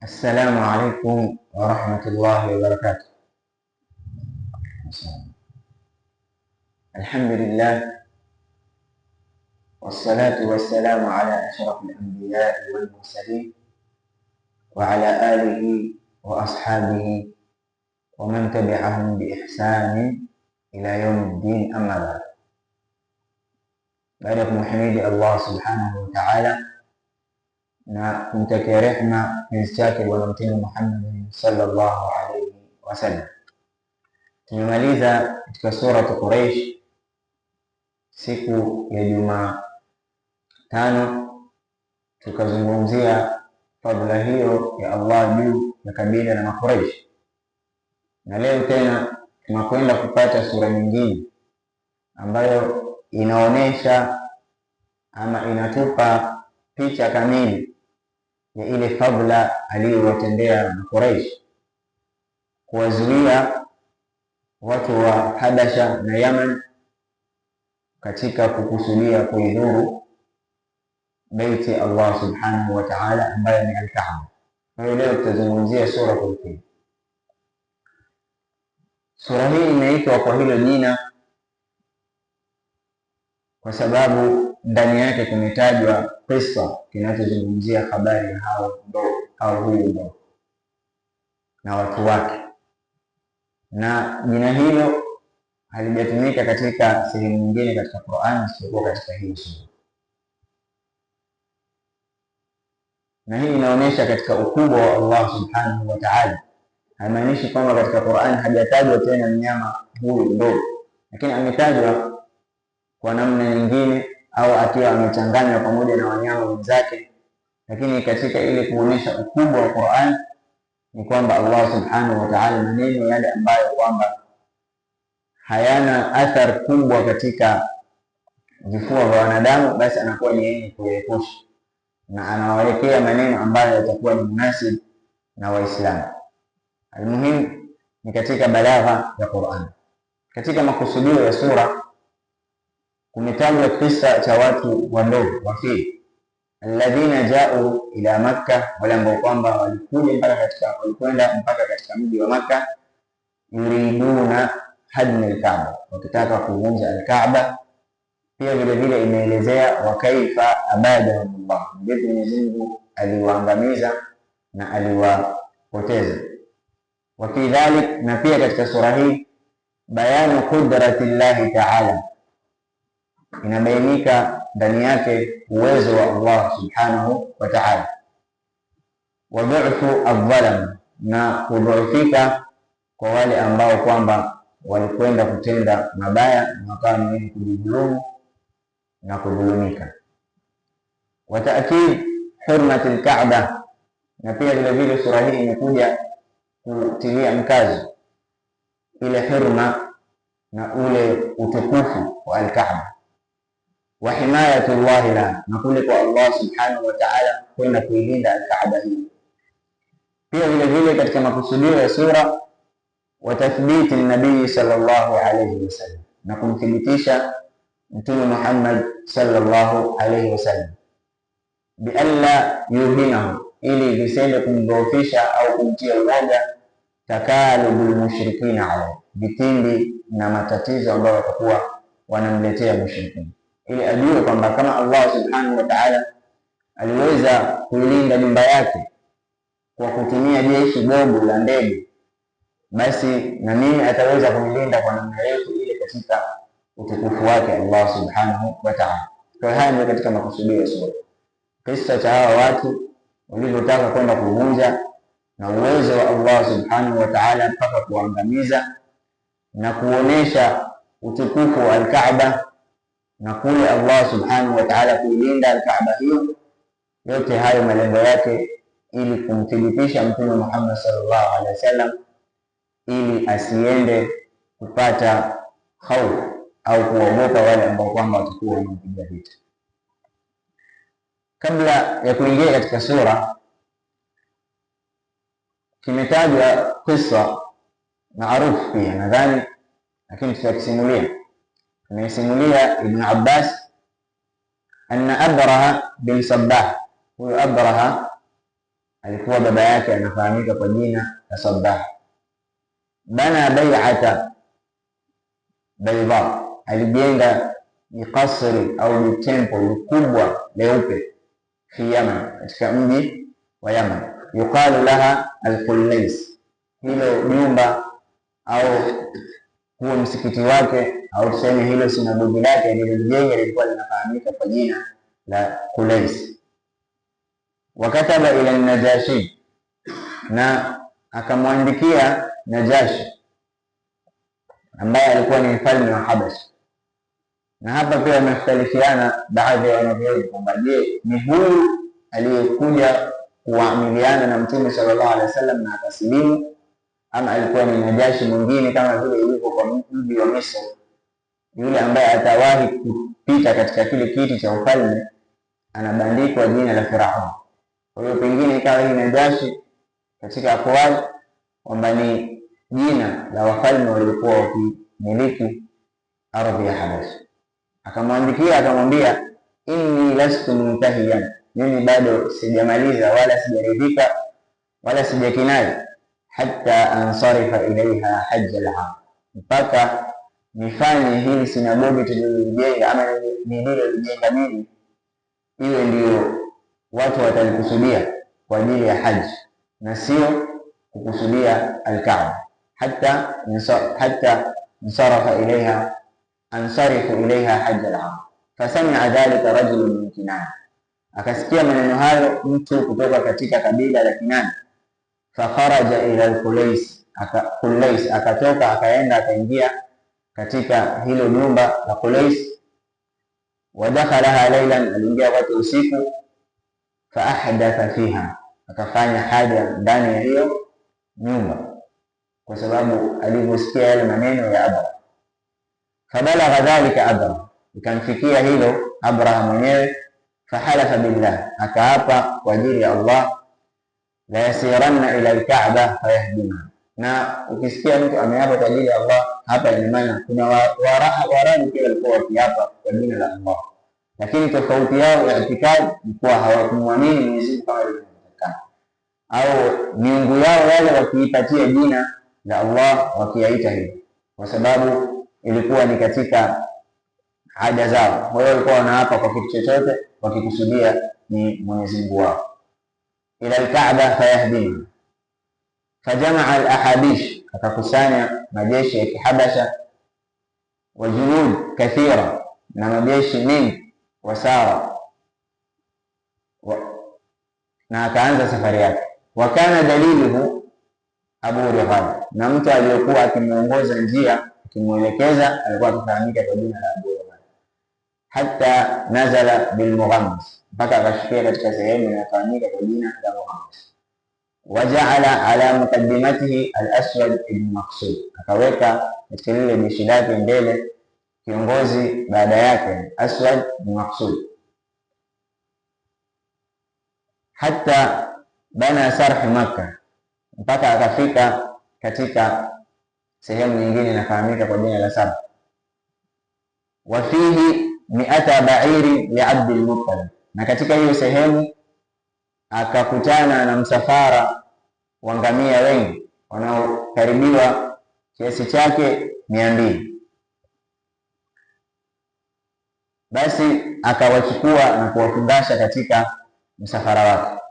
السلام عليكم ورحمة الله وبركاته. الحمد لله والصلاة والسلام على أشرف الأنبياء والمرسلين وعلى آله وأصحابه ومن تبعهم بإحسان إلى يوم الدين. أما بعد، baada ya kumhimidi Allah subhanahu wa ta'ala na kumtakia rehma kipenzi chake Bwana Mtume Muhammad sallallahu alaihi wasallam, tumemaliza katika sura Quraish siku ya Jumatano, tukazungumzia fadhila hiyo ya Allah juu ya kabila la Quraish, na leo tena tunakwenda kupata sura nyingine ambayo inaonesha ama inatupa picha kamili ya ile fadhila aliyowatendea Quraish, kuwazuia watu wa Habasha na Yaman katika kukusudia kuidhuru baiti Allah subhanahu wa ta'ala ambayo ni Al-Kaaba. Kwa hiyo leo tutazungumzia sura hii. Sura hii imeitwa kwa hilo jina kwa sababu ndani yake kumetajwa kisa kinachozungumzia habari ya huyu ndogo na watu wake, na jina hilo halijatumika katika sehemu nyingine katika Qur'an isipokuwa katika hii sura. Na hii inaonyesha katika ukubwa wa Allah subhanahu wa ta'ala. Haimaanishi kwamba katika Qur'an hajatajwa tena mnyama huyu ndogo, lakini ametajwa kwa namna nyingine au akiwa amechanganywa pamoja na wanyama wenzake, lakini katika ile kuonyesha ukubwa wa Qur'an ni kwamba Allah subhanahu wa ta'ala, maneno yale ambayo kwamba hayana athari kubwa katika vifua vya wanadamu, basi anakuwa ni yeye kuyaepusha na anawawekea maneno ambayo yatakuwa ni munasib na Waislamu. Almuhimu ni katika balagha ya Qur'an. Katika makusudio ya sura kumetajwa kisa cha watu wandogo wafii alladhina ja'u ila Makkah, wale ambao kwamba walikwenda mpaka katika mji wa Makkah, yuriduna hadm al-Kaaba, wakitaka kuvunja al-Kaaba. Pia vile vile imeelezea wa kaifa abadahum Allah, vipi Mwenyezi Mungu aliwaangamiza na aliwapoteza. Wa fi dhalik, na pia katika sura hii bayanu qudratillahi ta'ala, inabainika ndani yake uwezo wa Allah subhanahu wa ta'ala, wa dhu'fu adh-dhalam, na kudhoofika kwa wale ambao kwamba walikwenda kutenda mabaya na wakawa ni wenye kujidhulumu na kudhulumika. Wa ta'kid hurmati al-Kaaba, na pia vile vile sura hii imekuja kutilia mkazo ile hurma na ule utukufu wa al-Kaaba, wa himayatullahi la, na kule kwa Allah subhanahu wa ta'ala kwenda kuilinda al-Kaaba hii. Pia vile vile katika makusudio ya sura wa tathbiti nabii sallallahu alayhi wasallam, na kumthibitisha Mtume Muhammad sallallahu alayhi wasallam, bi alla yuhinahu, ili visende kumdhoofisha au kumtia uoga takalubul mushrikina alayhi, vitimbi na matatizo ambayo watakuwa wanamletea mushrikina, ili ajue kwamba kama Allah subhanahu wa ta'ala aliweza kuilinda nyumba yake kwa kutumia jeshi dogo la ndege, basi na mimi ataweza kuilinda kwa namna yetu ile katika utukufu wake Allah subhanahu wa ta'ala. Kwa haya ndio katika makusudio ya sura, kisa cha hawa watu walivyotaka kwenda kuvunja na uwezo wa Allah subhanahu wa ta'ala mpaka kuangamiza na kuonesha utukufu wa al-Kaaba, na kule Allah subhanahu wa ta'ala kuilinda al-Kaaba hiyo. Yote hayo malengo yake ili kumthibitisha Mtume Muhammad sallallahu alaihi wasallam, ili asiende kupata hofu au kuogopa wale ambao kwamba watakuwa wanampiga vita. Kabla ya kuingia katika sura, kimetajwa kisa maarufu pia nadhani, lakini tutakisimulia. Amesimulia Ibn Abbas anna Abraha bin Sabbah, huyo Abraha alikuwa baba yake anafahamika kwa jina la Sabbah. Bana bai'ata bayda, alijenga kasri au temple kubwa leupe fi Yaman, katika mji wa Yaman, yuqalu laha al-Qullais. Hilo jumba au huo msikiti wake au tuseme hilo sinagogi lake lililojenga lilikuwa linafahamika kwa jina la Qullais. Wakataba ila Najashi, na akamwandikia Najashi ambaye alikuwa ni mfalme wa Habasha. Na hapa pia wamekhtalifiana baadhi ya wanavyuoni kwamba je, ni huyu aliyekuja kuamiliana na Mtume sallallahu alaihi wasallam na akasilimu, ama alikuwa ni Najashi mwingine kama vile ilivyo kwa mji wa Misri, yule ambaye atawahi kupita katika kile kiti cha ufalme anabandikwa jina la Firaun. Kwa hiyo pengine ikawa hii Najashi katika akwali kwamba ni jina la wafalme waliokuwa wakimiliki ardhi ya Habasha. Akamwandikia akamwambia, inni lastu muntahiyan, mimi bado sijamaliza wala sijaridhika wala sijakinai, hatta ansarifa ilaiha hajj al-aam, mpaka nifanye hili sinagogi tulilolijenga ama nililolijenga mimi iwe ndio watu watalikusudia kwa ajili ya haji na sio kukusudia al-Kaaba. hatta ansarifu ilaiha hajj al-aam. Fasamia dhalika rajulun min Kinana, akasikia maneno hayo mtu kutoka katika kabila la Kinana. Fakharaja ila al-Qullais, akatoka akaenda akaingia katika hilo nyumba la Qullais. Wadakhalaha laylan, aliingia wakati usiku. Faahdatha fiha, akafanya haja ndani ya hiyo nyumba kwa sababu alivyosikia yale maneno ya Abraha. Fabalagha dhalika Abraha, ikamfikia hilo Abraha mwenyewe. Fahalafa billah, akaapa kwa ajili ya Allah, la yasiranna ila al-Kaaba fayahdima. Na ukisikia mtu ameapa kwa ajili ya Allah, hapa ina maana kuna Waarabu pia walikuwa wakiapa kwa jina la Allah, lakini tofauti yao ya itikadi ni kuwa hawakumwamini Mwenyezi Mungu kama ilivyotakana, au miungu yao wale wakiipatia jina la Allah wakiyaita hivyo, kwa sababu ilikuwa ni katika ada zao. Wao walikuwa wanaapa kwa kitu chochote wakikusudia ni Mwenyezi Mungu wao. Ila al-Kaaba fayahdima, fajamaa al-ahabish, akakusanya majeshi ya Kihabasha, wa junud kathira, na majeshi mengi, wasara, na akaanza safari yake. Wakana daliluhu Abu Righal, na mtu aliyokuwa akimuongoza njia akimwelekeza alikuwa akifahamika kwa jina la Abu Righal. Hatta nazala bil Mughammas, mpaka akashukia katika sehemu inayofahamika kwa jina la Mughammas. Wajaala ala muqaddimatihi al-Aswad ibn Maqsud, akaweka katika lile jeshi lake mbele kiongozi baada yake Aswad ibn Maqsud. Hatta bana sarh Makkah, mpaka akafika katika sehemu nyingine inafahamika kwa jina la Sarh. Wa fihi 100 ba'iri li Abd al-Muttalib, na katika hiyo sehemu akakutana na msafara wa ngamia wengi wanaokaribiwa kiasi chake 200. Basi akawachukua na kuwafungasha katika msafara wake.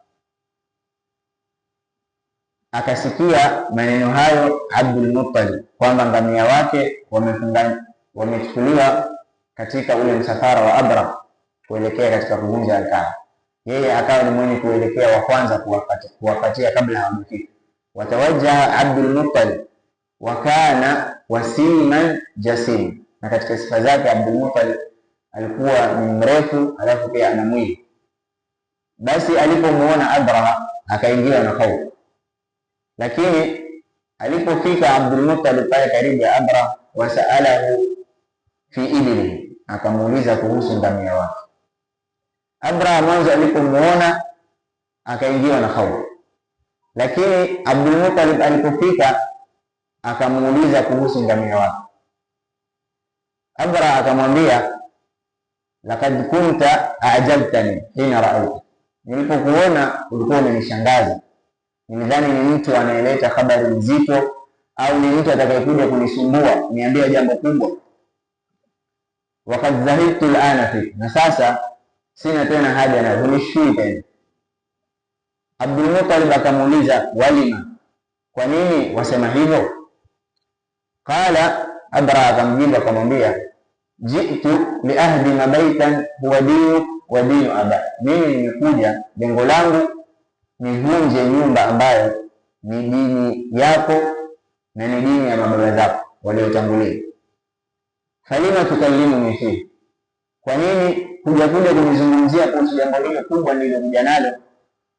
Akasikia maneno hayo Abdul Muttalib kwamba ngamia wake wamechukuliwa katika ule msafara wa Abraha kuelekea katika kuvunja Al-Kaaba. Yeye akawa ni mwenye kuelekea wa kwanza kuwapatia kabla hawajafika. Watawajjaha Abdul Muttalib wa kana wasiman jasim, na katika sifa zake Abdul Muttalib alikuwa ni mrefu alafu pia ana mwili. Basi alipomuona Abraha akaingiwa na hofu, lakini alipofika Abdul Muttalib pale karibu ya Abraha, wasaalahu fi ibli, akamuuliza kuhusu ngamia wake. Abraha mwanzo alipomuona akaingiwa na hofu, lakini Abdul Muttalib alipofika akamuuliza kuhusu ngamia wake. Abraha akamwambia, laqad kunta a'jabtani hina ra'aytu, nilipokuona ulikuwa umenishangaza nilidhani ni mtu anayeleta habari nzito au ni mtu atakayekuja kunisumbua niambie jambo kubwa. Wakad zahidtu al'ana fi, na sasa sina tena haja na hunishui tena. Abdul Muttalib akamuuliza walima, kwa nini wasema hivyo? Qala, Abra akamjibu akamwambia, jitu liahdima baitan huwa dinu wa dinu aba, mimi nimekuja lengo langu nivunje nyumba ambayo ni dini yako na ni dini ya mababa zako waliotangulia. Falima tukallimuni fihi, kwa nini hujakuja kunizungumzia kuhusu jambo lile kubwa nililokuja nalo?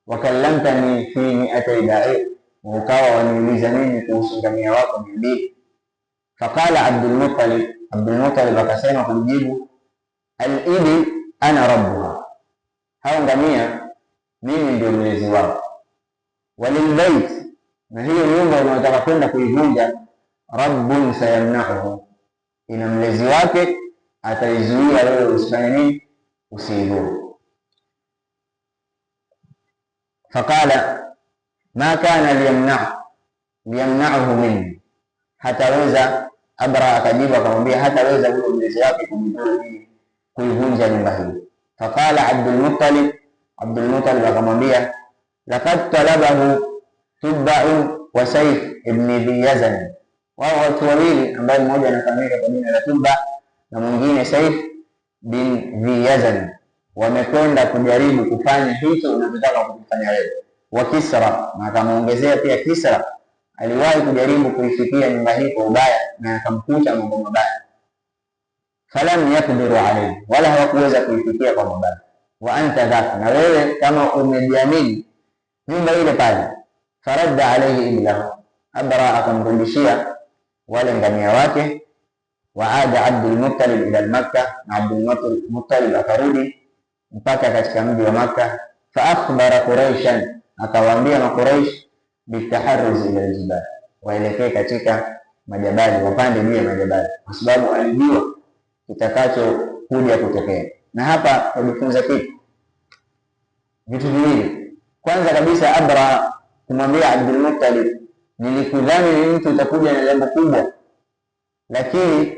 Wakallamtani fi mi'atay ba'ir, ukawa waniuliza mimi kuhusu ngamia wako 200. Faqala Abdul Muttalib akasema kumjibu, al-ibil ana rabbuha, hao ngamia mimi ndio mlezi wao. Walilbait, na hiyo nyumba unataka kwenda kuivunja, rabbun sayamna'uhu, ina mlezi wake ataizuia wewe usifanye nini? Usiivunje. Faqala ma kana liyamna'uhu minni, hataweza. Abra akajibu akamwambia hataweza huyo mlezi wake kumdhuru mimi kuivunja nyumba hii. Faqala Abdul Muttalib akamwambia, laqad talabahu Tubba'u wa Sayf ibn Dhi Yazan, wao watu wawili ambaye mmoja anafahamika kwa jina la Tubba na mwingine Sayf bin Dhi Yazan, wamekwenda kujaribu kufanya hicho unachotaka kufanya wewe. Wa Kisra, na akamuongezea pia Kisra aliwahi kujaribu kuifikia nyumba hii kwa ubaya na akamkuta mambo mabaya. Falam yakdiru alayhi, wala hawakuweza kuifikia kwa mabaya. Wa anta dhaka, na wewe kama umejiamini nyumba ile pale. Faradda alayhi iblahu, Abra akamrudishia wale ngamia wake. Waada Abdul Muttalib ila Makkah, na Abdul Muttalib akarudi mpaka katika mji wa Makkah. Fa akhbara Quraishan, akawaambia Makuraish bitaharruz ila aljibal, waelekee katika majabali, wapande juu ya majabali, kwa sababu alijua kitakacho kuja kutokea. Na hapa tujifunza vitu viwili. Kwanza kabisa, Abra kumwambia Abdul Muttalib, nilikudhani ni mtu utakuja na jambo kubwa, lakini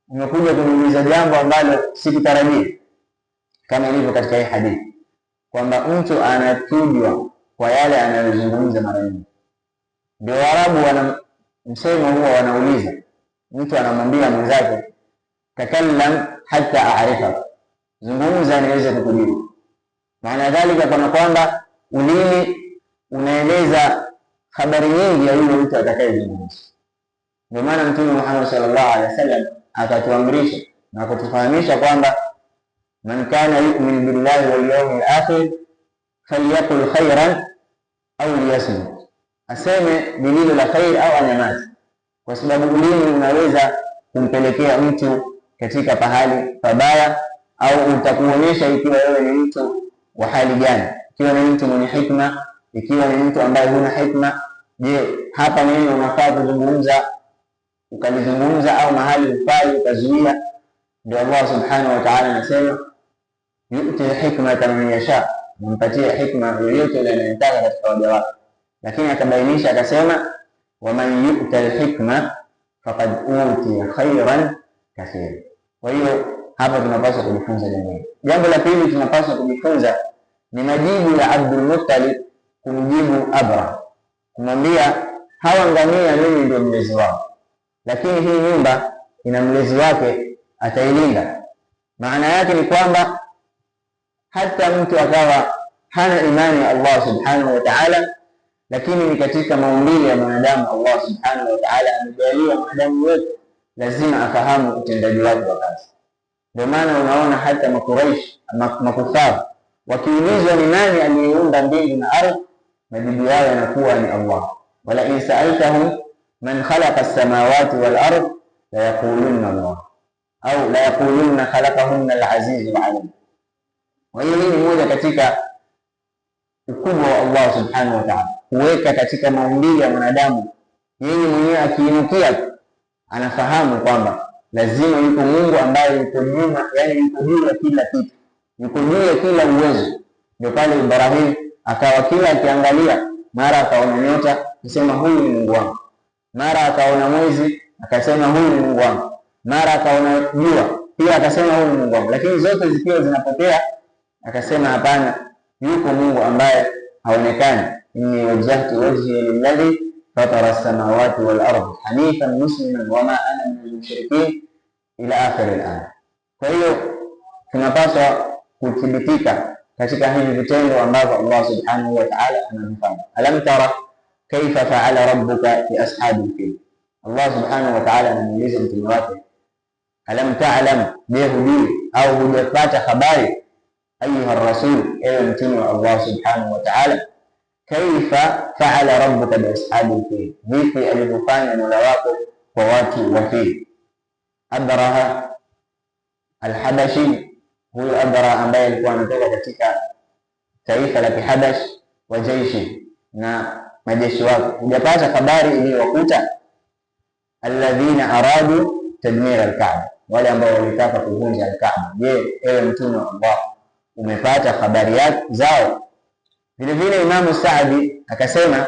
umekuja kuniuliza jambo ambalo sikutarajia, kama ilivyo katika hii hadithi kwamba mtu anatujwa kwa yale anayozungumza mara nyingi. Ndio Waarabu wana msemo huwa wanauliza, mtu anamwambia mwenzake takallam hatta a'rifa, zungumza niweze kukujibu. Maana dhalika kana kwamba ulimi unaeleza habari nyingi ya yule mtu atakayezungumza. Ndio maana Mtume Muhammad sallallahu alaihi wasallam akatuamrisha na kutufahamisha kwamba man kana yu'min billahi wal yawmil akhir falyaqul khairan au liyasmut, aseme lililo la khair au anyamaze, kwa sababu ulimi unaweza kumpelekea mtu katika pahali pabaya, au utakuonyesha ikiwa wewe ni mtu wa hali gani, ikiwa ni mtu mwenye hikma, ikiwa ni mtu ambaye huna hikma. Je, hapa nini unafaa kuzungumza ukalizungumza, au mahali ufai ukazuia? Ndio Allah subhanahu wa ta'ala anasema yu'ti hikmata man yasha, mpatie hikma yoyote ile anayotaka katika waja wake. Lakini akabainisha akasema, waman yu'ta alhikma faqad utiya khairan kathira. Kwa hiyo hapa tunapaswa kujifunza jambo hili. Jambo la pili tunapaswa kujifunza ni majibu ya Abdul Muttalib kumjibu Abra, kumwambia hawa ngamia mimi ndio mlezi wao, lakini hii nyumba ina mlezi wake, atailinda. Maana yake ni kwamba hata mtu akawa hana imani ya Allah subhanahu wa ta'ala, lakini ni katika maumbile ya mwanadamu Allah subhanahu wa ta'ala amejalia mwanadamu wote lazima afahamu utendaji wake wa kazi. Ndio maana unaona hata Makuraish, makufar, wakiulizwa ni nani aliyeumba mbingu na ardhi, majibu yao yanakuwa ni Allah. Wala in sa'altahum man khalaqa as-samawati wal ardh la yaqulunna Allah au la yaqulunna khalaqahunna al-azizul alim. Kwa hiyo hii ni moja katika ukubwa wa Allah subhanahu wa ta'ala, kuweka katika maumbile ya mwanadamu yeye mwenyewe akiinukia anafahamu kwamba lazima yuko Mungu ambaye yuko nyuma, yani yuko juu ya kila kitu, yuko juu ya kila uwezo. Ndio pale Ibrahim akawa kila akiangalia mara akaona nyota akasema huyu ni Mungu wangu, mara akaona mwezi akasema huyu ni Mungu wangu, mara akaona jua pia akasema huyu ni Mungu wangu. Lakini zote zikiwa zinapotea akasema hapana, yuko Mungu ambaye haonekani. Inni wajjahtu wajhi lilladhi fatara as-samawati wal ardh hanifan musliman wama ana minal mushrikin ila akhir al-aya. Kwa hiyo tunapaswa kuthibitika katika hivi vitendo ambavyo Allah subhanahu wa ta'ala anavifanya. Alam tara kaifa fa'ala rabbuka bi ashabil fil. Allah subhanahu wa ta'ala anamuuliza mtume wake, alam ta'lam, je hujui au hujapata habari ayuha rasul, ewe mtume wa Allah subhanahu wa ta'ala, kaifa fa'ala rabbuka bi ashabil fil, vipi alivyofanya Mola wako kwa watu wa fil. Abraha al-Habashi, huyu Abraha ambaye alikuwa anatoka katika taifa la Kihabash wa jeshi na majeshi wake, hujapata habari iliyowakuta alladhina aradu tadmir al-Kaaba, wale ambao walitaka kuvunja al-Kaaba. Je, ewe mtume wa Allah, umepata habari zao? Vile vile Imam Saadi akasema,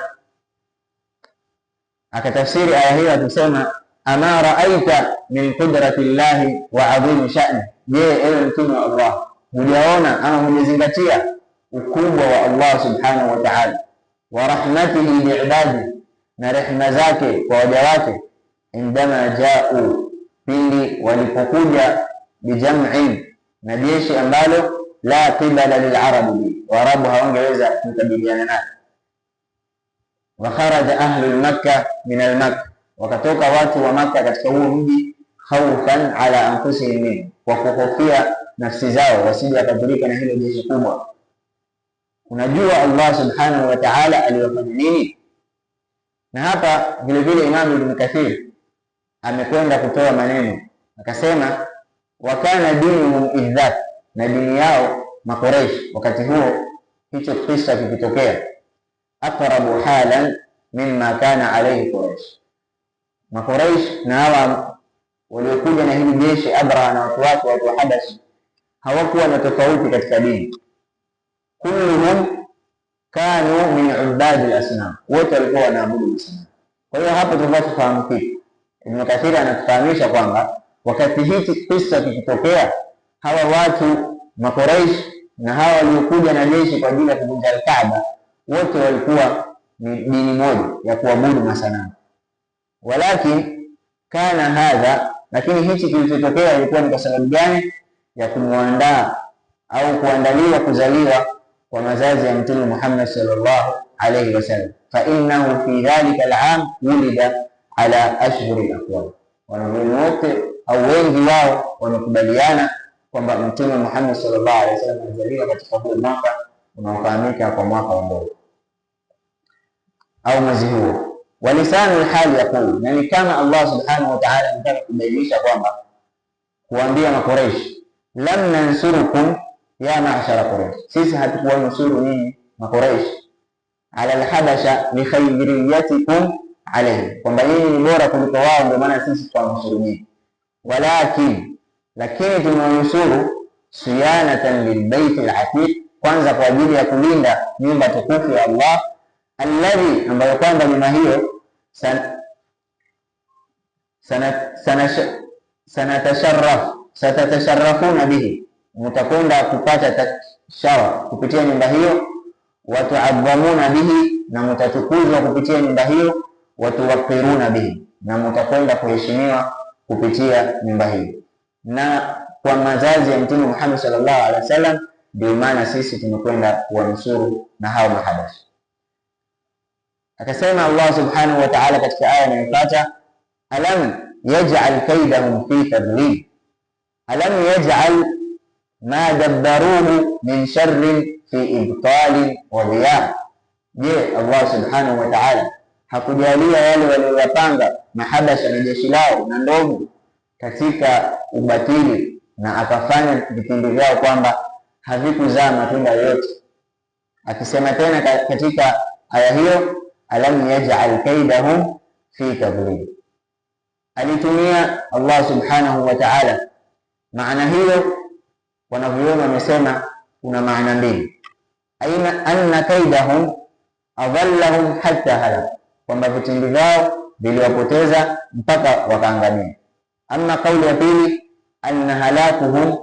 akatafsiri aya hiyo akisema, ama raaita min qudrati llahi wa adhimi sha'ni. Je, ewe mtume wa Allah, hujaona ama hujazingatia ukubwa wa Allah subhanahu wa ta'ala, wa rahmatihi biibadi, na rehema zake kwa waja wake, indama jau, pindi walipokuja, bijam'in, na jeshi ambalo la qibala lilarabi, Waarabu hawangeweza kukabiliana naye. Wa kharaja ahlu Makkah min al-Makkah, wakatoka watu wa Makkah katika huo mji, khawfan ala anfusihim min, kwa kuhofia nafsi zao wasije wakadhurika na hilo jeshi kubwa. Unajua Allah subhanahu wa ta'ala aliyofanya nini? Na hapa vile vile Imam Ibn Kathir amekwenda kutoa maneno akasema, wakana dinuhum idhat, na dini yao Makuraish wakati huo hicho kisa kikitokea, aqrabu halan mimma kana alayhi Quraish. Makuraish na hawa waliokuja na hili jeshi Abraha na watu wake, watu wa Habashi, hawakuwa na tofauti katika dini. Kulluhum kanu min ubadi al-asnam, wote walikuwa wanaabudu masanamu. Kwa hiyo hapo tunafahamu kitu. Ibn Kathir anatufahamisha kwamba wakati hichi kisa kikitokea, hawa watu Makuraish na hawa waliokuja na jeshi kwa ajili ya kuvunja al-Kaaba, wote walikuwa ni dini moja ya kuabudu masanamu. Walakin kana hadha, lakini hichi kilichotokea ilikuwa ni kwa sababu gani? Ya kumwandaa au kuandaliwa kuzaliwa kwa mazazi ya Mtume Muhammad sallallahu alayhi wasallam. Fa innahu fi dhalika al-aam wulida ala ashhuri al-aqwam. Wanavyuoni wote au wengi wao wamekubaliana kwamba Mtume Muhammad sallallahu alayhi wasallam alizaliwa katika huo mwaka unaofahamika kwa mwaka wa ndoa au mwezi huo. Walisanu al-hali yaqulu, na ni kama Allah subhanahu wa ta'ala anataka kubainisha kwamba, kuambia Makuraish, lam nansurukum ya ma'shara Quraish, sisi hatukuwanusuru nyinyi Makuraish, ala al-habasha li khayriyatikum alayhi, kwamba nyinyi ni bora kuliko wao ndio maana sisi tuwanusuru nyinyi. Lakini tumewanusuru siyanatan lilbayt al-atiq, kwanza kwa ajili ya kulinda nyumba tukufu ya Allah, alladhi, ambayo kwamba nyumba hiyo satatasharrafuna bihi, mtakwenda kupata sharaf kupitia nyumba hiyo, watuadhamuna bihi, na mtatukuzwa kupitia nyumba hiyo, watuwaqiruna bihi, na mtakwenda kuheshimiwa kupitia nyumba hiyo. Na kwa mazazi ya Mtume Muhammad sallallahu alaihi wasallam ndio maana sisi tumekwenda kuwanusuru na hao Mahabashi. Akasema Allah subhanahu wa ta'ala katika aya inayofuata, alam yaj'al kaydahum fi tadlil, alam yaj'al ma dabbaruhu min sharrin fi ibtalin wa dhiya. Je, Allah subhanahu wa ta'ala hakujalia yale waliyopanga Mahabasha na jeshi lao na ndogo katika ubatili, na akafanya vitendo vyao kwamba havikuzaa matunda yoyote? Akisema tena katika aya hiyo, alam yaj'al kaydahum fi tadlil, alitumia Allah subhanahu wa ta'ala maana hiyo. Wanavyuoni wamesema kuna maana mbili, aina anna kaydahum adallahum hatta halak, kwamba vitimbi vyao viliwapoteza mpaka wakaangamia. Ama kauli ya pili, anna halakuhum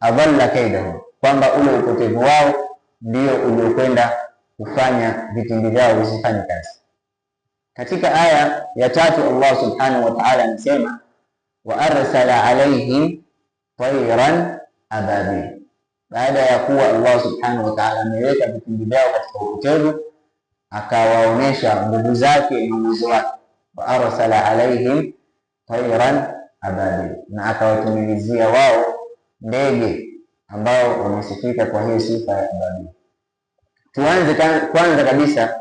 adalla kaidahum, kwamba ule upotevu wao ndio uliokwenda kufanya vitimbi vyao visifanye kazi. Katika aya ya 3 Allah subhanahu wa ta'ala anasema wa arsala alaihim tayran ababil, baada ya kuwa Allah subhanahu wa ta'ala ameweka vitimbi vyao katika upotevu, akawaonesha nguvu zake na uwezo wake. Wa arsala alaihim tayran ababil, na akawatumilizia wao ndege ambao wamesifika kwa hiyo sifa ya ababil. Tuanze kwanza kabisa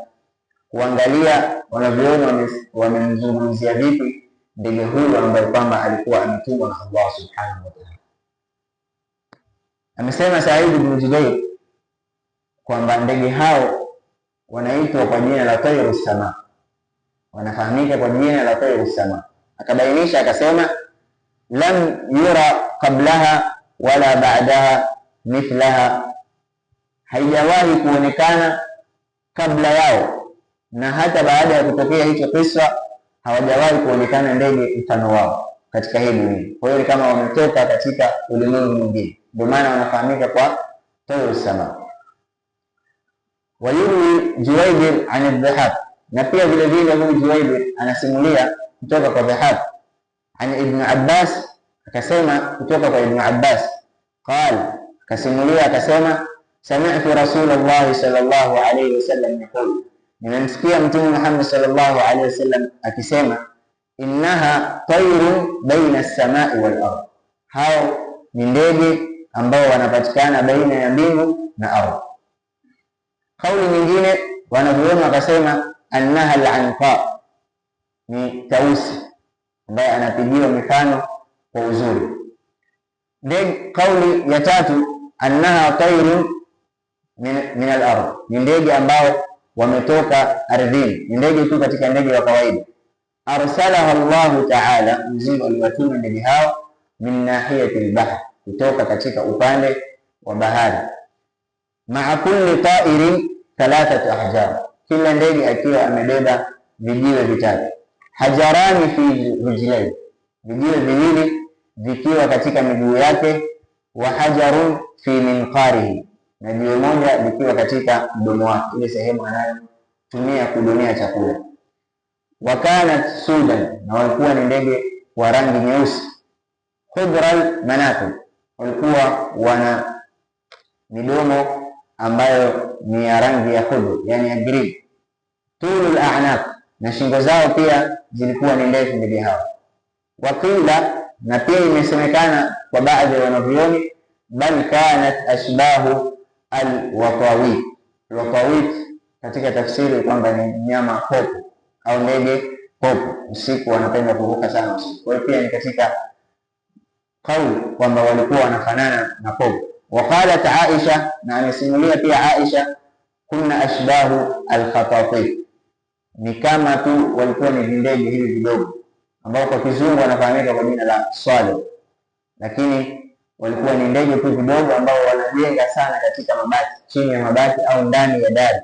kuangalia wanavyoona wamemzungumzia vipi ndege huyu ambaye kwamba alikuwa ametumwa na Allah subhanahu wa ta'ala. Amesema Said ibn Jubair kwamba ndege hao wanaitwa kwa jina la tayru sama, wanafahamika kwa jina la tayru sama. Akabainisha akasema, lam yura qablaha wala ba'daha mithlaha, haijawahi kuonekana kabla yao na hata baada ya kutokea hicho kisa hawajawahi kuonekana ndege mfano wao katika hii dunia. Kwa hiyo kama wametoka katika ulimwengu mwingine, ndio maana wanafahamika kwa tayru sama. Wayurwi Juwaybir an al-Dhahab, na pia vile vile huyu Juwaybir anasimulia kutoka kwa Dhahab an Ibn Abbas, akasema kutoka kwa Ibn Abbas qala, akasimulia akasema, sami'tu Rasulullah sallallahu alayhi wasallam yaqul, nimemsikia Mtume Muhammad sallallahu alayhi wasallam akisema, innaha tayrun baina as-samai wal ardh, hao ni ndege ambao wanapatikana baina ya mbingu na ardhi. Kauli nyingine wanavyuoni wakasema annaha al-anqa, ni tausi ambaye anapigiwa mifano kwa uzuri. Kauli ya tatu, annaha tayrun min al-ardh, ni ndege ambao wametoka ardhini, ni ndege tu katika ndege wa kawaida. Arsalaha Allahu ta'ala, mzimu aliwatuma ndege hao min nahiyati al-bahr, kutoka katika upande wa bahari. Ma'a kulli ta'irin thalathatu ahjar, kila ndege akiwa amebeba vijiwe vitatu. Hajarani fi rijlai, vijiwe viwili vikiwa katika miguu yake. Wa hajarun fi minqarihi, na jiwe moja likiwa katika mdomo wake, ile sehemu anayotumia kudonia chakula. Wa kanat sudan, na walikuwa ni ndege wa rangi nyeusi. Khudral manaqib, walikuwa wana midomo ambayo ni ya rangi ya khudr, yani ya green. Tulul a'naq, na shingo zao pia zilikuwa ni ndefu ndege hao. Wakila, na pia imesemekana kwa baadhi ya wanavyuoni, bal kanat ashbahu al-watawit. Watawit katika tafsiri kwamba ni mnyama popo au ndege popo, usiku wanapenda kuruka sana usiku. Kwa hiyo pia ni katika kauli kwamba walikuwa wanafanana na popo. Waqalat Aisha, na amesimulia pia Aisha, kunna ashbahu al-khatatif, ni kama tu walikuwa ni ndege hivi vidogo ambao kwa kizungu wanafahamika kwa jina la swallow, lakini walikuwa ni ndege tu vidogo ambao wanajenga sana katika mabati, chini ya mabati au ndani ya dari,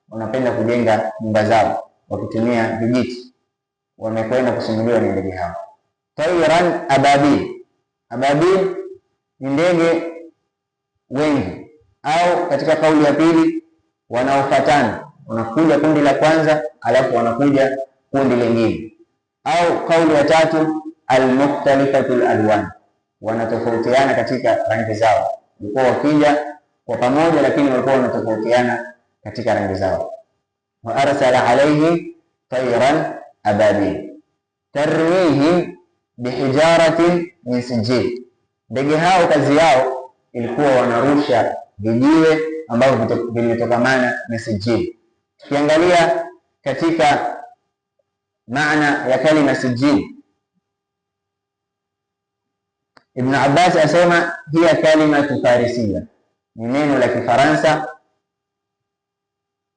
wanapenda kujenga nyumba zao wakitumia vijiti. Wamekwenda kusimuliwa ni ndege hao. Tayran ababil, ababil ni ndege wengi, au katika kauli ya pili wanaofuatana, wanakuja kundi la kwanza alafu wanakuja kundi lingine. Au kauli ya tatu, al-mukhtalifatul alwan, wanatofautiana katika rangi zao. Walikuwa wakija kwa pamoja, lakini walikuwa wanatofautiana katika rangi zao. Wa arsala alayhi tayran ababil tarmihim bihijaratin min sijil, ndege hao kazi yao ilikuwa wanarusha vijiwe ambavyo vimetokamana na sijil. Tukiangalia katika maana ya kalima sijil, Ibn Abbas asema hiya kalimatu farisiya, ni neno la Kifaransa.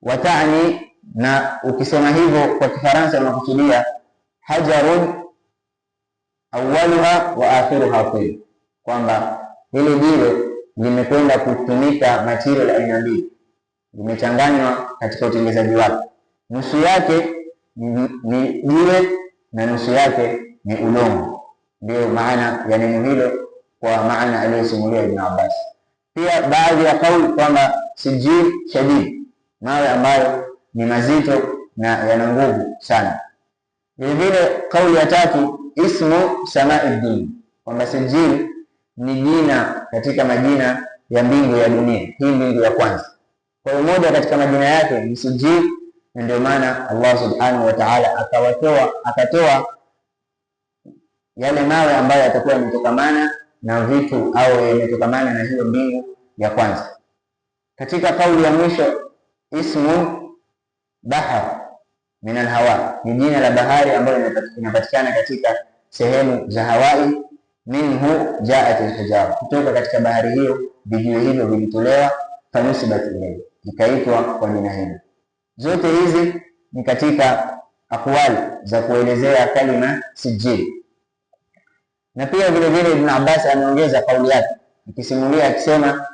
Watani, na ukisema hivyo kwa Kifaransa unakusudia hajarun awwaluha wa akhiruha tayyib, kwamba hili jiwe limekwenda kutumika material aina mbili. limechanganywa katika utengenezaji wake. Nusu yake ni jiwe na nusu yake ni udongo. Ndio maana ya neno hilo kwa maana aliyosimulia Ibn Abbas. Pia baadhi ya kauli kwamba sijil shadid, mawe ambayo ni mazito na yana nguvu sana. Vile vile kauli ya tatu, ismu samai din, kwamba sijil ni jina katika majina ya mbingu ya dunia, hii mbingu ya kwanza. Kwa hiyo moja katika majina yake ni sijil, na ndio maana Allah subhanahu wa ta'ala akatoa yale mawe ambayo yatakuwa yametokamana na vitu au yametokamana na hiyo mbingu ya kwanza. Katika kauli ya mwisho, ismu bahar min alhawa, ni jina la bahari ambayo inapatikana katika sehemu za Hawai. Minhu jaat alhijara, kutoka katika bahari hiyo vijiwe hivyo vilitolewa. Fanusibat ilayhi, ikaitwa kwa jina hilo. Zote hizi ni katika akwali za kuelezea kalima sijil. Na pia vile vile Ibn Abbas ameongeza kauli yake akisimulia akisema,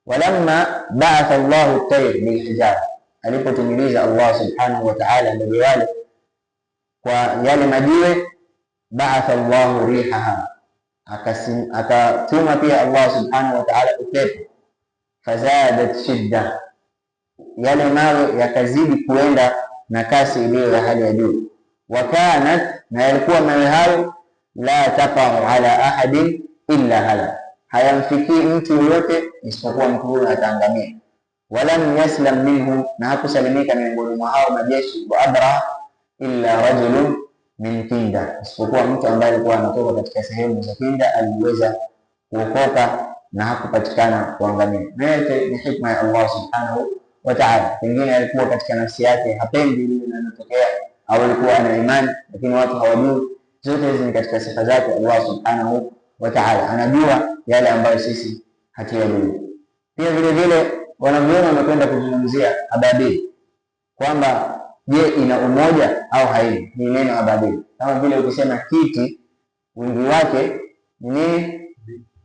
walamma ba'atha Allahu at-tayr bilhijara, alipotumiliza Allah subhanahu wa ta'ala ndege wale kwa yale majiwe, ba'atha Allahu rihaha, akatuma pia Allah subhanahu wa ta'ala upepo, fazadat shidda, yale mawe yakazidi kuenda na kasi iliyo ya hali ya juu. Wakanat, na yalikuwa mawe hayo, la taqa'u ala ahadin illa hala, hayamfikii mtu yoyote isipokuwa mtu huyo ataangamia. Walam yaslam minhu, na hakusalimika miongoni mwa hao majeshi wa Abraha illa rajulun min Kinda, isipokuwa mtu ambaye alikuwa anatoka katika sehemu za Kinda, aliweza kuokoka na hakupatikana kuangamia. Yote ni hikma ya Allah subhanahu wa ta'ala. Pengine alikuwa katika nafsi yake hapendi lile linalotokea, au alikuwa ana imani lakini watu hawajui. Zote hizi ni katika sifa zake Allah subhanahu wa ta'ala, anajua yale ambayo sisi hatuyajui. Pia vile vile wanavyuoni wamekwenda kuzungumzia ababil, kwamba je, ina umoja au haina? Ni neno ababil, kama vile ukisema kiti, wingi wake ni nini?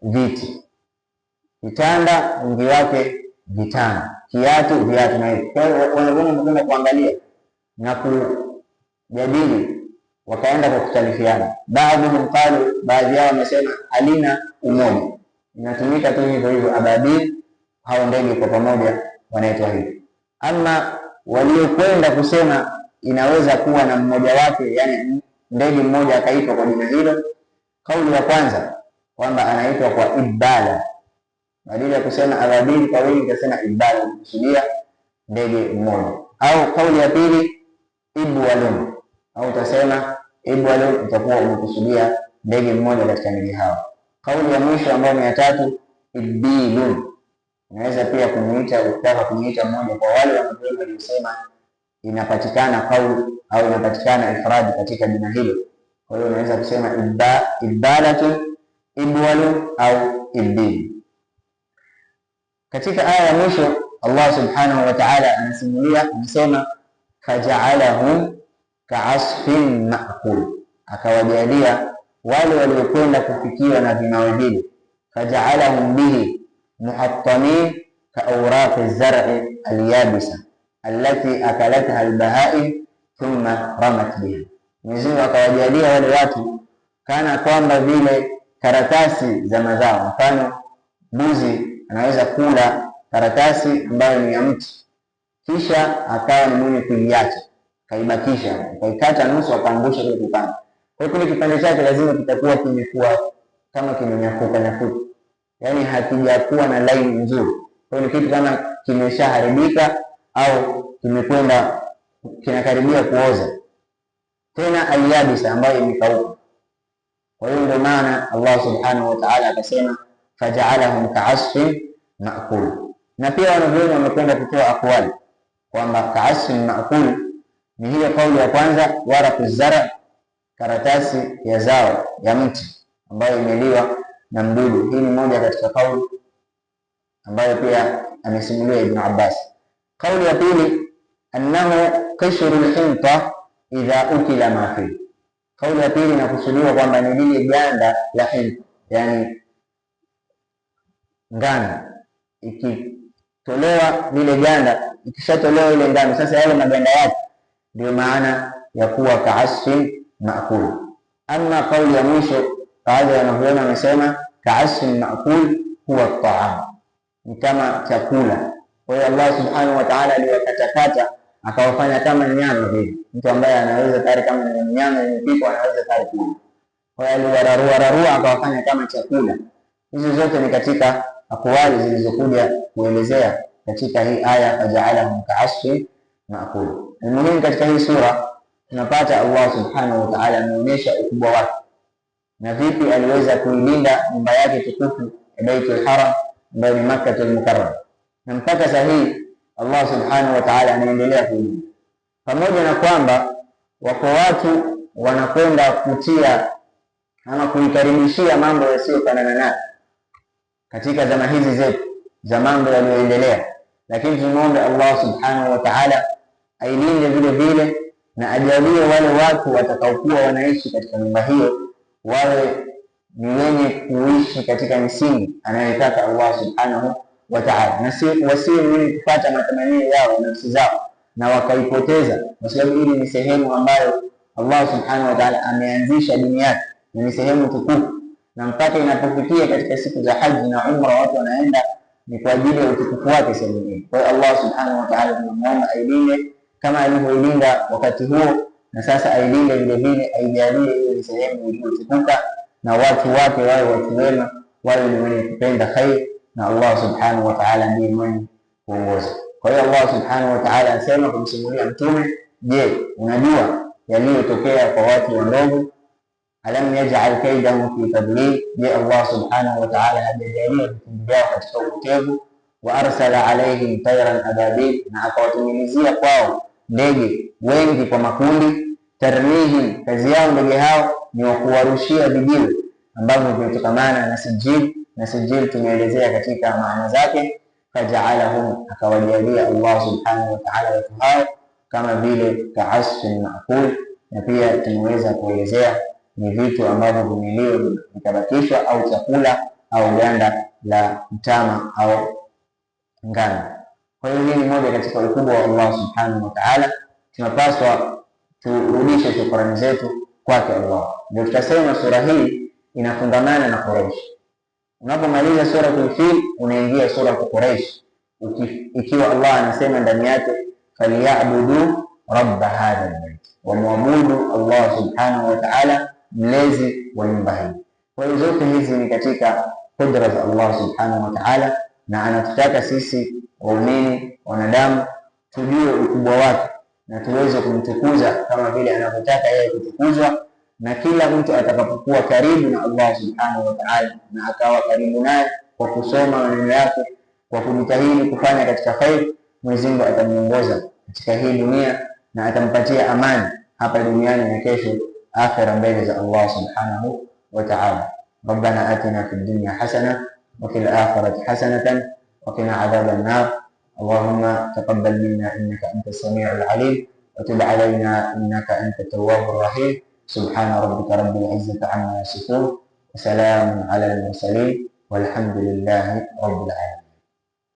Viti. Kitanda, wingi wake vitanda. Kiatu, viatu. Na hivyo kwa hiyo wanavyuoni wamekwenda kuangalia na kujadili, wakaenda kwa kutalifiana. Baadhi yao wamesema halina umoja, inatumika tu hivyo hivyo ababil, hao ndege kwa pamoja wanaitwa hivyo. Ama waliokwenda kusema inaweza kuwa na mmoja wake, yani ndege mmoja akaitwa kwa jina hilo, kauli ya kwanza kwamba anaitwa kwa ibala, badala ya kusema ababil kwa wingi kasema ibala, kusudia ndege mmoja. Au kauli ya pili ibwalun, au utasema ibwalun, utakuwa umekusudia ndege mmoja katika ndege hao. Kauli ya mwisho ambayo ni ya tatu, ibilun, unaweza pia kumuita, ukitaka kumuita mmoja, kwa wale wanaoelewa walisema inapatikana kauli au inapatikana ifradi katika jina hilo. Kwa hiyo unaweza kusema ibalatu, ibwalu au ibil. Katika aya ya mwisho Allah subhanahu wa ta'ala anasimulia, anasema faja'alahum ka'asfin ma'kul, akawajalia wale waliokwenda kufikiwa na vimawe vile, faja'alahum bihi muhattamin kaawraq az-zar'i al-yabisa allati akalatha al-bahaim thumma ramat biha. Mwenyezi Mungu akawajalia wale watu kana kwamba vile karatasi za mazao. Mfano, mbuzi anaweza kula karatasi ambayo ni ya mti, kisha akawa ni mwenye kuiacha, kaibakisha, akaikata nusu, akaangusha kile kipande. Kwa hiyo kile kipande chake lazima kitakuwa kimekuwa kama kimenyafuka, yani hakijakuwa na laini nzuri. Kwa hiyo kitu kama kimeshaharibika au kimekwenda kinakaribia kuoza, tena aliyabisa, ambayo imekauka. Kwa hiyo ndio maana Allah subhanahu wa ta'ala akasema faja'alahum ka'asfin ma'kul. Na pia wanavyuoni wamekwenda kutoa akwali kwamba ka'asfin ma'kul ni hiyo kauli ya kwanza, waraqu zara, karatasi ya zao ya mti ambayo imeliwa na mdudu. Hii ni moja katika kauli ambayo pia amesimulia Ibn Abbas. Kauli ya pili, annahu qishru al-hinta idha ukila ma fi. Kauli ya pili inakusudiwa kwamba ni lile ganda la hinta, yani ngano, ikitolewa lile ganda ikishatolewa ile ngano, sasa yale maganda yake ndio maana ya kuwa kaasfin maakul. Ama kauli ya mwisho, baadhi ya wanavyuoni wamesema kaasfin maakul huwa taam, ni kama chakula. Kwa hiyo Allah subhanahu wa ta'ala aliwakatakata akawafanya kama nyama vile, mtu ambaye anaweza tayari kama ni nyama imepikwa anaweza tayari kula. Kwa hiyo aliwararua akawafanya kama chakula. Hizi zote ni katika akwali zilizokuja kuelezea katika hii aya, faja'alahum ka'asfin maakul. Muhimu katika hii sura tunapata Allah subhanahu wa ta'ala anaonyesha ukubwa wake na vipi aliweza kuilinda nyumba yake tukufu ya Baitul Haram ambayo ni Makkatul Mukarram, na mpaka sahihi Allah subhanahu wa ta'ala anaendelea kuilinda, pamoja na kwamba wako watu wanakwenda kutia ama kuikaribishia mambo yasiyofanana nayo katika zama hizi zetu za mambo yaliyoendelea, lakini tumuombe Allah subhanahu wa ta'ala ailinde vile vile na ajalie wale watu watakaokuwa wanaishi katika nyumba hiyo wawe ni wenye kuishi katika misingi anayotaka Allah subhanahu wa ta'ala, na si wasiwe wenye kupata matamanio yao nafsi zao na wakaipoteza, kwa sababu hili ni sehemu ambayo Allah subhanahu wa ta'ala ameanzisha dini yake, ni sehemu tukufu, na mpaka inapofikia katika siku za haji na umra watu wanaenda ni kwa ajili ya utukufu wake sehemu hii. Kwa hiyo Allah subhanahu wa ta'ala tunamuomba ailinde kama alivyoilinda wakati huo, na sasa ailinde vile vile, aijalie hiyo sehemu iliyotukuka na watu wake wawe watu wema, wawe ni wenye kupenda khair, na Allah subhanahu wa ta'ala ndiye mwenye kuongoza. Kwa hiyo Allah subhanahu wa ta'ala anasema kumsimulia Mtume, je, unajua yaliyotokea kwa watu wadogo? Alam yaj'al kaidahum fi tadlil, je, Allah subhanahu wa ta'ala hajajalia vitimbi vyao katika upotevu? Wa arsala alaihim tayran ababil, na akawatumilizia kwao ndege wengi kwa makundi. Tarmihim, kazi yao ndege hao ni wakuwarushia vijiwe ambavyo vinatokamana na sijil, na sijil tumeelezea katika maana zake. Faja'alahum, akawajalia Allah subhanahu wa ta'ala watu hao kama vile ka'asfin maakul, na pia tumeweza kuelezea ni vitu ambavyo vimeliwa vikabakishwa au chakula au ganda la mtama au ngano. Kwa hiyo hii ni moja katika ukubwa wa Allah subhanahu wa ta'ala. Tunapaswa turudishe shukrani zetu kwake Allah. Ndio tutasema sura hii inafungamana na Quraysh. Unapomaliza sura Al-Fil unaingia sura Quraysh, ikiwa Allah anasema ndani yake falyabudu rabb hadha albayt, wa muabudu Allah subhanahu wa ta'ala, mlezi wa nyumba hii. Kwa hiyo zote hizi ni katika kudra za Allah subhanahu wa ta'ala, na anatutaka sisi waumini wanadamu tujue ukubwa wake na tuweze kumtukuza kama vile anavyotaka yeye kutukuzwa. Na kila mtu atakapokuwa karibu na Allah subhanahu wa ta'ala na akawa karibu naye kwa kusoma maneno yake, kwa kujitahidi kufanya katika khair, Mwenyezi Mungu atamuongoza katika hii dunia na atampatia amani hapa duniani na kesho akhira mbele za Allah subhanahu wa ta'ala. Rabbana atina fid dunya hasana wa fil akhirati hasanatan wa qina adhaban nar. Allahumma taqabbal minna innaka antas samiul alim wa tub alayna innaka antat tawwabur rahim. Subhana rabbika rabbil izzati amma yasifun wa salamun ala al mursalin walhamdulillahi rabbil alamin.